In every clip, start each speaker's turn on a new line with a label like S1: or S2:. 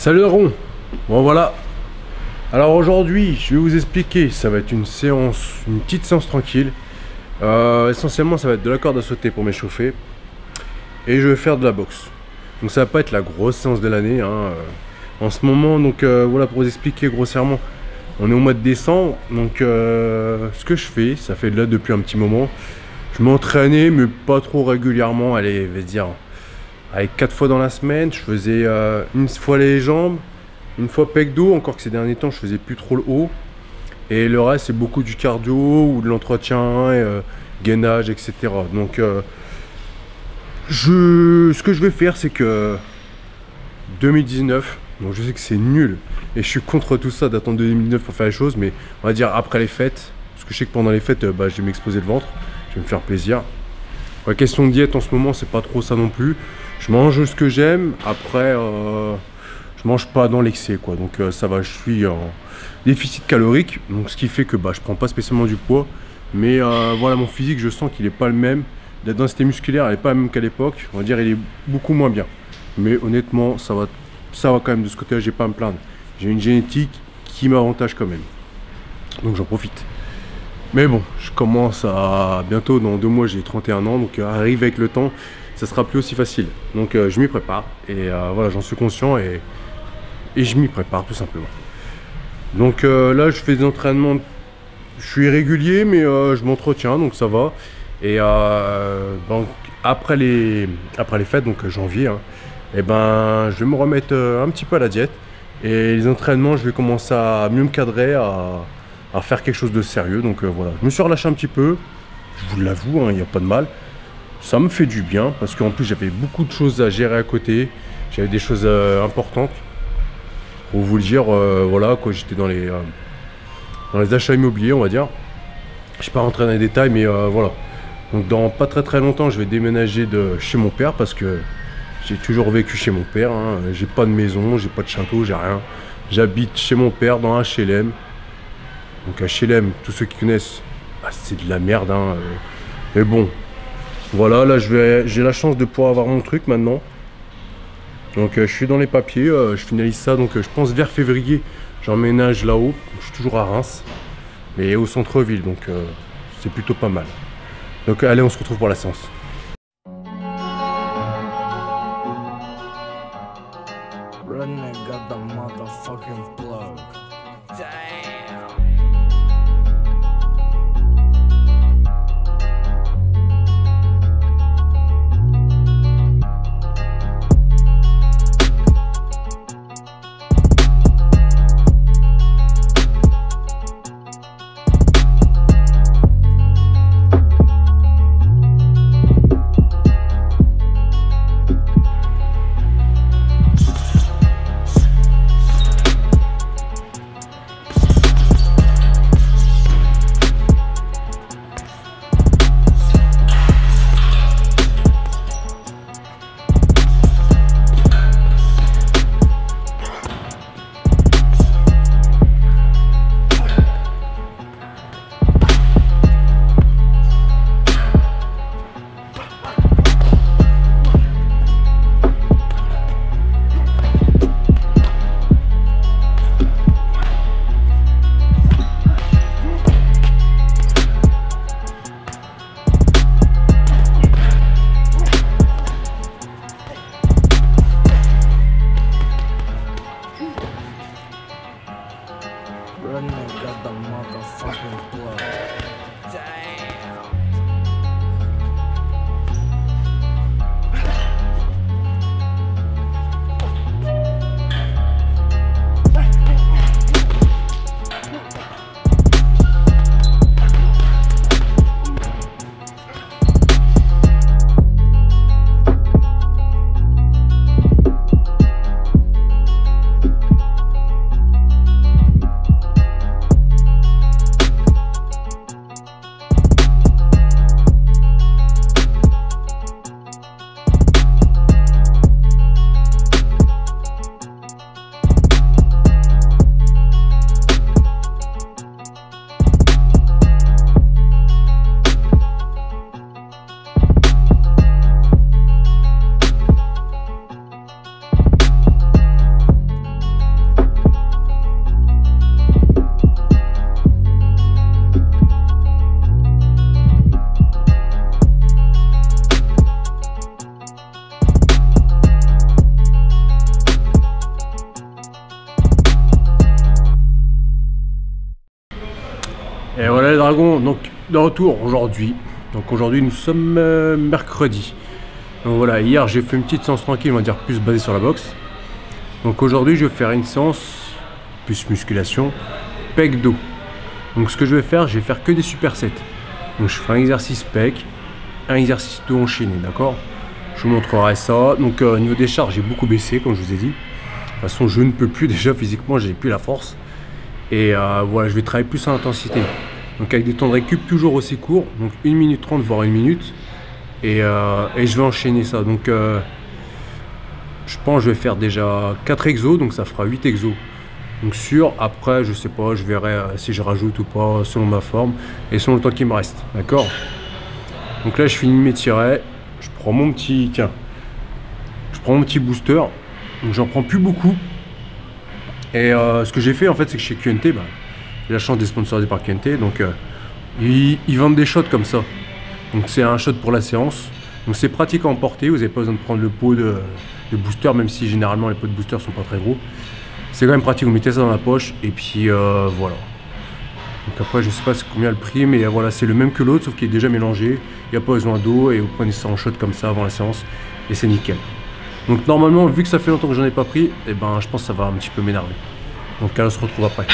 S1: Salut Ron. Bon voilà. Alors aujourd'hui, je vais vous expliquer. Ça va être une petite séance tranquille. Essentiellement, ça va être de la corde à sauter pour m'échauffer. Et je vais faire de la boxe. Donc ça va pas être la grosse séance de l'année. En ce moment, donc voilà, pour vous expliquer grossièrement, on est au mois de décembre. Donc ce que je fais, ça fait là depuis un petit moment. Je m'entraînais, mais pas trop régulièrement. Allez, je vais dire. Avec 4 fois dans la semaine, je faisais une fois les jambes, une fois pec dos, encore que ces derniers temps je faisais plus trop le haut. Et le reste c'est beaucoup du cardio ou de l'entretien, gainage, etc. Donc ce que je vais faire, c'est que 2019, donc je sais que c'est nul et je suis contre tout ça d'attendre 2019 pour faire les choses, mais on va dire après les fêtes, parce que je sais que pendant les fêtes je vais m'exposer le ventre, je vais me faire plaisir. La question de diète en ce moment c'est pas trop ça non plus. Je mange ce que j'aime, après je mange pas dans l'excès quoi, donc ça va, je suis en déficit calorique, donc ce qui fait que je prends pas spécialement du poids, mais voilà, mon physique je sens qu'il est pas le même, la densité musculaire elle est pas la même qu'à l'époque, on va dire il est beaucoup moins bien, mais honnêtement ça va quand même de ce côté là, j'ai pas à me plaindre, j'ai une génétique qui m'avantage quand même, donc j'en profite. Mais bon, je commence à bientôt, dans 2 mois j'ai 31 ans, donc arrive avec le temps, ça sera plus aussi facile. Donc je m'y prépare et voilà, j'en suis conscient et je m'y prépare tout simplement. Donc là je fais des entraînements, je suis régulier mais je m'entretiens donc ça va. Et donc après les fêtes, donc janvier, et je vais me remettre un petit peu à la diète. Et les entraînements, je vais commencer à mieux me cadrer, à faire quelque chose de sérieux. Donc voilà, je me suis relâché un petit peu, je vous l'avoue, il n'y a pas de mal. Ça me fait du bien parce qu'en plus j'avais beaucoup de choses à gérer à côté. J'avais des choses importantes. Pour vous le dire, voilà, quoi, j'étais dans les achats immobiliers, on va dire. Je ne vais pas rentrer dans les détails, mais voilà. Donc dans pas très longtemps, je vais déménager de chez mon père parce que j'ai toujours vécu chez mon père. J'ai pas de maison, j'ai pas de château, j'ai rien. J'habite chez mon père dans un HLM. Donc HLM, tous ceux qui connaissent, c'est de la merde. Mais bon. Voilà, là j'ai la chance de pouvoir avoir mon truc maintenant. Donc je suis dans les papiers, je finalise ça, donc je pense vers février, j'emménage là-haut. Je suis toujours à Reims, mais au centre-ville, donc c'est plutôt pas mal. Donc allez, on se retrouve pour la séance. dragons, donc de retour aujourd'hui. Donc aujourd'hui nous sommes mercredi. Donc voilà, hier j'ai fait une petite séance tranquille, on va dire plus basée sur la boxe. Donc aujourd'hui je vais faire une séance plus musculation, pec dos. Donc ce que je vais faire que des supersets. Donc je ferai un exercice pec, un exercice dos enchaîné, d'accord? Je vous montrerai ça. Donc au niveau des charges j'ai beaucoup baissé comme je vous ai dit. De toute façon je ne peux plus déjà physiquement, j'ai plus la force. Et voilà, je vais travailler plus en intensité. Donc avec des temps de récup toujours aussi courts, donc 1 minute 30 voire 1 minute. Et je vais enchaîner ça. Donc je pense que je vais faire déjà 4 exos, donc ça fera 8 exos. Donc après je sais pas, je verrai si je rajoute ou pas selon ma forme et selon le temps qui me reste. D'accord? Donc là je finis mes tirets, je prends mon petit. Tiens. Je prends mon petit booster. Donc j'en prends plus beaucoup. Et ce que j'ai fait en fait c'est que chez QNT, bah, j'ai la chance d'être sponsorisé par QNT, donc ils vendent des shots comme ça. Donc c'est un shot pour la séance. Donc c'est pratique à emporter, vous n'avez pas besoin de prendre le pot de booster, même si généralement les pots de booster sont pas très gros. C'est quand même pratique, vous mettez ça dans la poche et puis voilà. Donc après je sais pas combien le prix, mais voilà, c'est le même que l'autre sauf qu'il est déjà mélangé. Il n'y a pas besoin d'eau et vous prenez ça en shot comme ça avant la séance et c'est nickel. Donc normalement vu que ça fait longtemps que j'en ai pas pris, et ben je pense que ça va un petit peu m'énerver. Donc là on se retrouve après.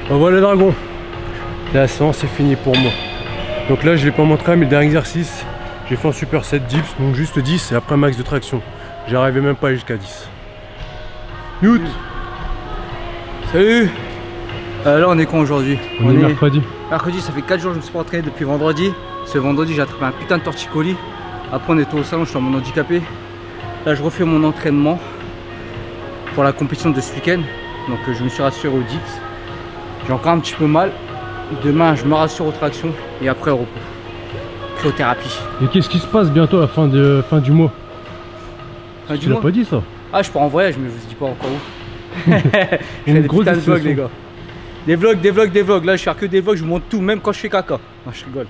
S1: Voilà les dragons, la séance est finie pour moi. Donc là je ne l'ai pas montré mais le dernier exercice, j'ai fait un superset dips, donc juste 10 et après max de traction. J'arrivais même pas jusqu'à 10. Newt.
S2: Salut. Là on est quand aujourd'hui?
S1: On est mercredi.
S2: Mercredi, ça fait 4 jours que je me suis pas entraîné depuis vendredi. Ce vendredi j'ai attrapé un putain de torticolis. Après on était au salon, je suis en mon handicapé. Là je refais mon entraînement pour la compétition de ce week-end. Donc je me suis rassuré au dips. J'ai encore un petit peu mal. Demain, je me rassure aux tractions et après au repos. Cryothérapie.
S1: Et qu'est-ce qui se passe bientôt à la fin du mois? Tu l'as pas dit ça?
S2: Ah, je pars en voyage, mais je vous dis pas encore où. Je fais des
S1: grosse
S2: putains de vlogs, les gars. Des vlogs. Là, je fais que des vlogs, je vous montre tout, même quand je fais caca. Non, je rigole.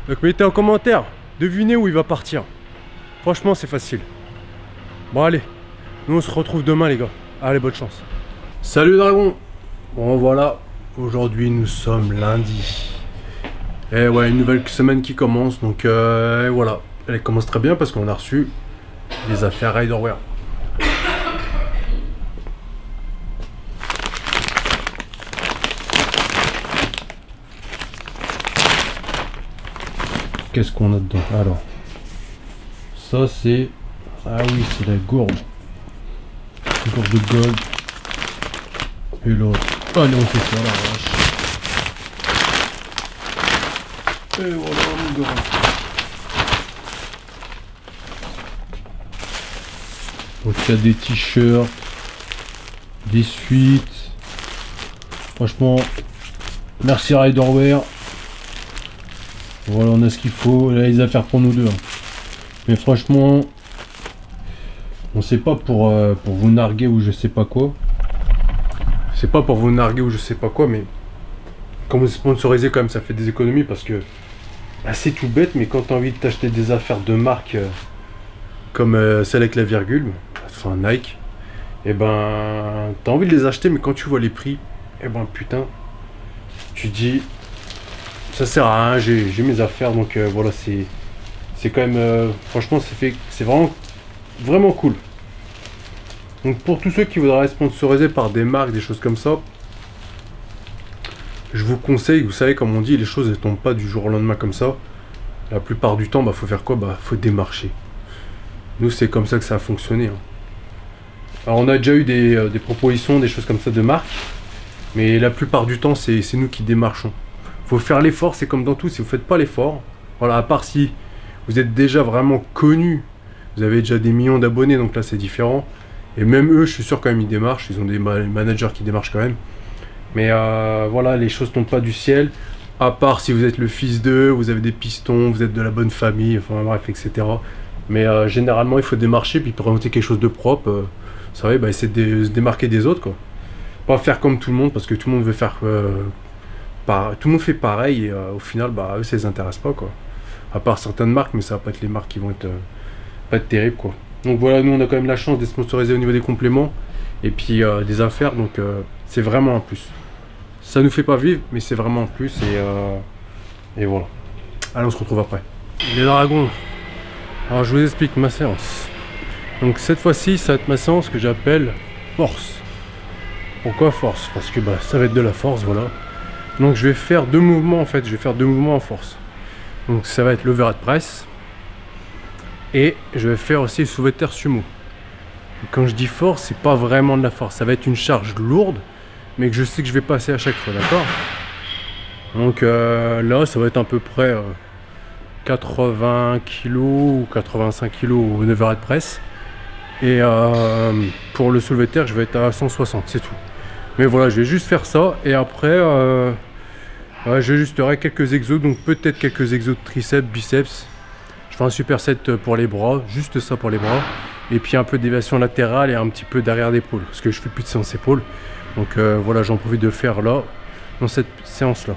S1: Donc, mettez en commentaire, devinez où il va partir. Franchement, c'est facile. Bon, allez. Nous, on se retrouve demain, les gars. Allez, bonne chance. Salut, dragon. Bon, voilà. Aujourd'hui, nous sommes lundi. Et ouais, une nouvelle semaine qui commence. Donc, voilà. Elle commence très bien parce qu'on a reçu des affaires Riderwear. Qu'est-ce qu'on a dedans? Alors, ça c'est... Ah oui, c'est la gourde. Encore de gold. Et l'autre. Ah non, c'est ça la vache. Et voilà mon gars. Donc il y a des t-shirts, des suites. Franchement, merci Riderwear. Voilà, on a ce qu'il faut. Là, les affaires pour nous deux. Hein. Mais franchement, on sait pas pour vous narguer ou je sais pas quoi. C'est pas pour vous narguer ou je sais pas quoi, mais quand vous sponsorisez, quand même, ça fait des économies parce que bah, c'est tout bête, mais quand tu as envie de t'acheter des affaires de marque comme celle avec la virgule, enfin Nike, et ben tu as envie de les acheter, mais quand tu vois les prix, et ben putain, tu dis ça sert à rien, j'ai mes affaires, donc voilà, c'est quand même franchement c'est vraiment cool. Donc pour tous ceux qui voudraient sponsoriser par des marques, des choses comme ça, je vous conseille, vous savez comme on dit, les choses ne tombent pas du jour au lendemain comme ça. La plupart du temps, bah faut faire quoi? Bah faut démarcher. Nous c'est comme ça que ça a fonctionné. Hein. Alors on a déjà eu des propositions, des choses comme ça de marques, mais la plupart du temps c'est nous qui démarchons. Faut faire l'effort, c'est comme dans tout, si vous faites pas l'effort, voilà, à part si vous êtes déjà vraiment connu, vous avez déjà des millions d'abonnés, donc là c'est différent. Et même eux, je suis sûr quand même ils démarchent, ils ont des managers qui démarchent quand même. Mais voilà, les choses tombent pas du ciel. À part si vous êtes le fils d'eux, vous avez des pistons, vous êtes de la bonne famille, enfin bref, etc. Mais généralement, il faut démarcher puis présenter quelque chose de propre. Vous savez, bah, essayer de se démarquer des autres, quoi. Pas faire comme tout le monde, parce que tout le monde veut faire... tout le monde fait pareil, et au final, bah, eux, ça les intéresse pas, quoi. À part certaines marques, mais ça va pas être les marques qui vont être pas être terribles, quoi. Donc voilà, nous, on a quand même la chance d'être sponsorisés au niveau des compléments, et puis des affaires, donc c'est vraiment un plus. Ça nous fait pas vivre, mais c'est vraiment un plus, et voilà. Allez, on se retrouve après. Les dragons. Alors, je vous explique ma séance. Donc cette fois-ci, ça va être ma séance que j'appelle force. Pourquoi force? Parce que bah, ça va être de la force, voilà. Donc je vais faire deux mouvements en fait, je vais faire deux mouvements en force. Donc ça va être l'overhead press. Et je vais faire aussi le soulevé de terre sumo. Et quand je dis force, c'est pas vraiment de la force. Ça va être une charge lourde, mais que je sais que je vais passer à chaque fois, d'accord? Donc là, ça va être à peu près 80 kg ou 85 kg au overhead press. Et pour le soulevé de terre, je vais être à 160, c'est tout. Mais voilà, je vais juste faire ça. Et après, j'ajusterai quelques exos. Donc peut-être quelques exos de triceps, biceps. Je fais un superset pour les bras, juste ça pour les bras. Et puis un peu de déviation latérale et un petit peu d'arrière d'épaule. Parce que je fais plus de séance épaule. Donc voilà, j'en profite de faire là, dans cette séance-là.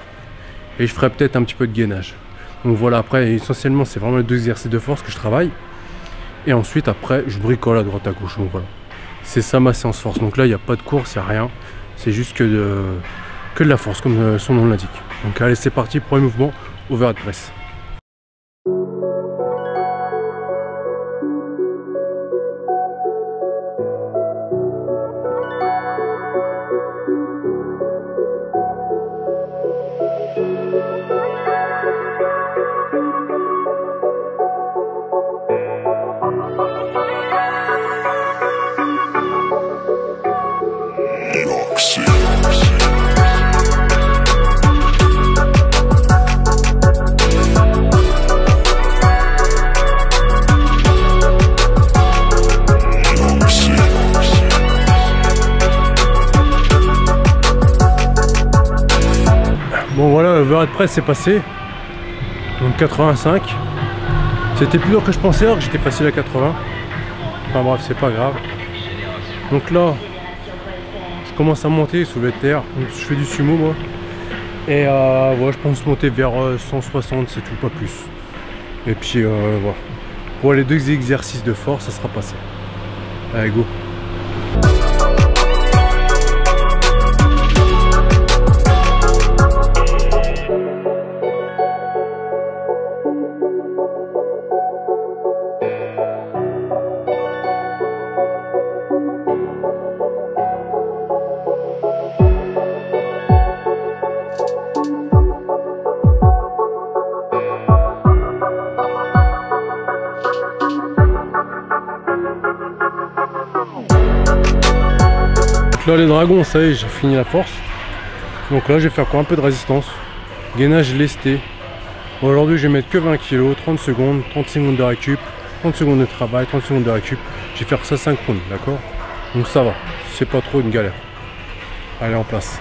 S1: Et je ferai peut-être un petit peu de gainage. Donc voilà, après, essentiellement, c'est vraiment les deux exercices de force que je travaille. Et ensuite, après, je bricole à droite à gauche. Donc voilà, c'est ça ma séance force. Donc là, il n'y a pas de course, il n'y a rien. C'est juste que de la force, comme son nom l'indique. Donc allez, c'est parti, premier mouvement, overhead press. Bon voilà, l'overhead press c'est passé. Donc 85. C'était plus dur que je pensais alors que j'étais facile à 80. Enfin bref, c'est pas grave. Donc là, je commence à monter, soulevé de terre. Donc, je fais du sumo moi. Et voilà, je pense monter vers 160, c'est tout, pas plus. Et puis voilà. Pour les deux exercices de force, ça sera passé. Allez, go. Donc là les dragons, ça y est, j'ai fini la force. Donc là je vais faire quoi, un peu de résistance. Gainage lesté. Aujourd'hui je vais mettre que 20 kg, 30 secondes, 30 secondes de récup, 30 secondes de travail, 30 secondes de récup. Je vais faire ça synchrone, d'accord? Donc ça va, c'est pas trop une galère. Allez, en place.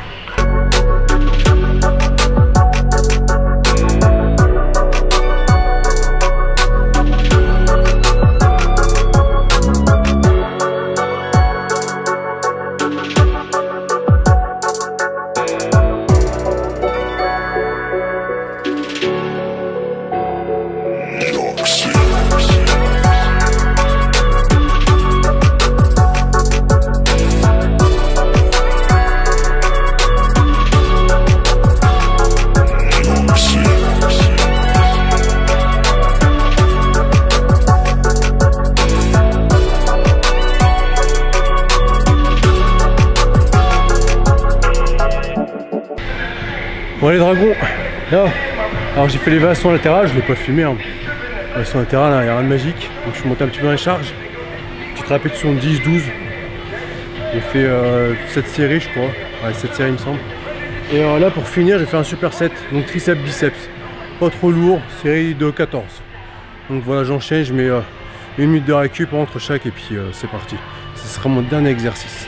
S1: Bon les dragons, là, alors j'ai fait l'élévation latérale, je ne l'ai pas filmé, hein. L'élévation latérale, il n'y a rien de magique, donc je suis monté un petit peu dans les charges, petite répétition de 10-12, j'ai fait 7 séries je crois, ouais 7 séries il me semble, et là pour finir j'ai fait un superset, donc triceps biceps, pas trop lourd, série de 14, donc voilà j'enchaîne, je mets 1 minute de récup entre chaque et puis c'est parti, ce sera mon dernier exercice.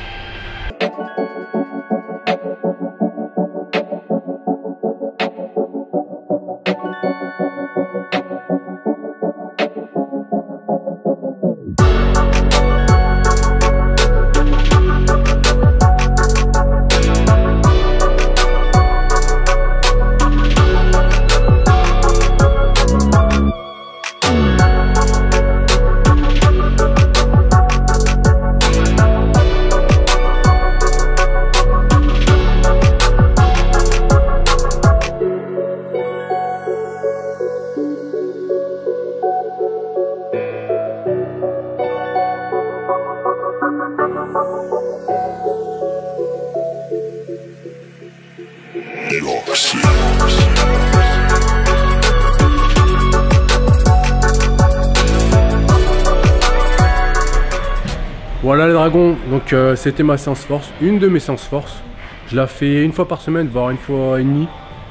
S1: Voilà les dragons, donc c'était ma séance force, une de mes séances force. Je la fais une fois par semaine, voire une fois et demie,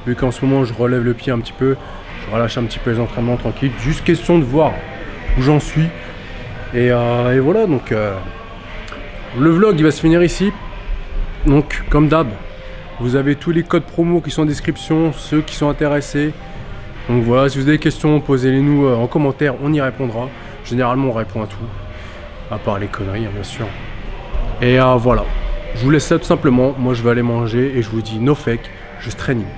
S1: vu qu'en ce moment je relève le pied un petit peu, je relâche un petit peu les entraînements tranquilles, juste question de voir où j'en suis. Et voilà, donc le vlog il va se finir ici. Donc comme d'hab, vous avez tous les codes promo qui sont en description, ceux qui sont intéressés. Donc voilà, si vous avez des questions, posez-les nous en commentaire, on y répondra. Généralement on répond à tout. À part les conneries, hein, bien sûr. Et voilà. Je vous laisse ça tout simplement. Moi, je vais aller manger et je vous dis no fake, juste training.